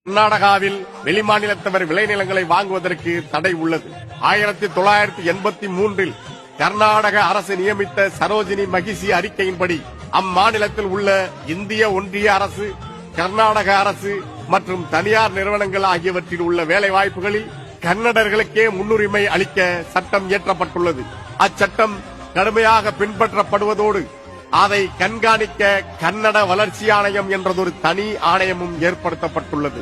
கர்நாடகாவில் வெளிமாநிலத்தவர் விளைநிலங்களை வாங்குவதற்கு தடை உள்ளது. 1983இல் கர்நாடக அரசு நியமித்த சரோஜினி மகிஷி அறிக்கையின்படி அம்மாநிலத்தில் உள்ள இந்திய ஒன்றிய அரசு, கர்நாடக அரசு மற்றும் தனியார் நிறுவனங்கள் ஆகியவற்றில் உள்ள வேலைவாய்ப்புகளில் கன்னடர்களுக்கே முன்னுரிமை அளிக்க சட்டம் இயற்றப்பட்டுள்ளது. அச்சட்டம் கடுமையாக பின்பற்றப்படுவதோடு அதை கண்காணிக்க கன்னட வளர்ச்சி ஆணையம் என்றதொரு தனி ஆணையமும் ஏற்படுத்தப்பட்டுள்ளது.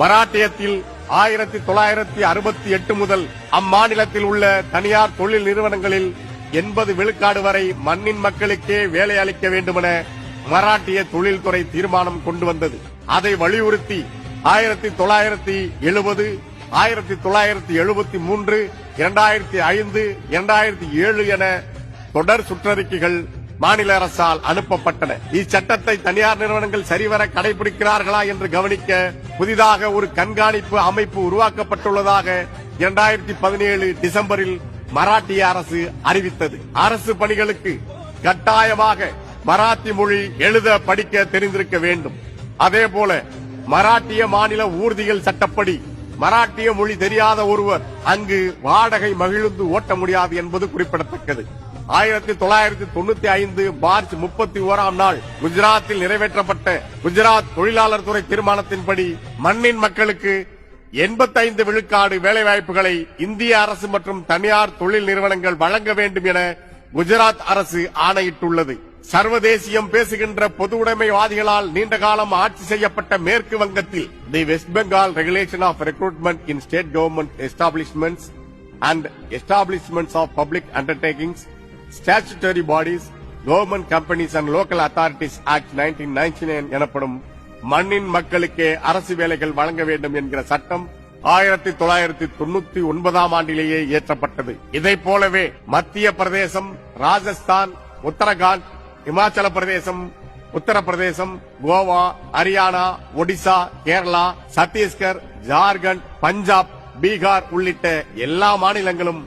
மராட்டியத்தில் 1968 முதல் அம்மாநிலத்தில் உள்ள தனியார் தொழில் நிறுவனங்களில் 80 விழுக்காடு வரை மண்ணின் மக்களுக்கே வேலை அளிக்க வேண்டுமென மராட்டிய தொழில்துறை தீர்மானம் கொண்டு வந்தது. அதை வலியுறுத்தி 1970, 1973, 2005, 2007 என தொடர் சுற்றறிக்கைகள் மாநில அரசால் அனுப்பப்பட்டன. இச்சட்டத்தை தனியார் நிறுவனங்கள் சரிவர கடைபிடிக்கிறார்களா என்று கவனிக்க புதிதாக ஒரு கண்காணிப்பு அமைப்பு உருவாக்கப்பட்டுள்ளதாக 2017 டிசம்பரில் மராட்டிய அரசு அறிவித்தது. அரசு பணிகளுக்கு கட்டாயமாக மராத்தி மொழி எழுத படிக்க தெரிந்திருக்க வேண்டும். அதேபோல மராட்டிய மாநில ஊர்திகள் சட்டப்படி மராட்டிய மொழி தெரியாத ஒருவர் அங்கு வாடகை மகிழுந்து ஓட்ட முடியாது என்பது குறிப்பிடத்தக்கது. 1995 மார்ச் 31ஆம் நாள் குஜராத்தில் நிறைவேற்றப்பட்ட குஜராத் தொழிலாளர் துறை தீர்மானத்தின்படி மண்ணின் மக்களுக்கு 85 விழுக்காடு வேலைவாய்ப்புகளை இந்திய அரசு மற்றும் தனியார் தொழில் நிறுவனங்கள் வழங்க வேண்டும் என குஜராத் அரசு ஆணையிட்டுள்ளது. சர்வதேசியம் பேசுகின்ற பொது உடைமைவாதிகளால் நீண்ட காலம் ஆட்சி செய்யப்பட்ட மேற்கு வங்கத்தில் the West Bengal regulation of recruitment in state government establishments and establishments of public undertakings, statutory bodies, government companies and local authorities act 1999 எனப்படும் மண்ணின் மக்களுக்கே அரசு வேலைகள் வழங்க வேண்டும் என்கிற சட்டம் 1999ஆம் ஆண்டிலேயே இயற்றப்பட்டது. இதைப் போலவே மத்திய பிரதேசம், ராஜஸ்தான், உத்தரகாண்ட், இமாச்சல பிரதேசம், உத்தரப்பிரதேசம், கோவா, ஹரியானா, ஒடிசா, கேரளா, சத்தீஸ்கர், ஜார்க்கண்ட், பஞ்சாப், பீகார் உள்ளிட்ட எல்லா மாநிலங்களும்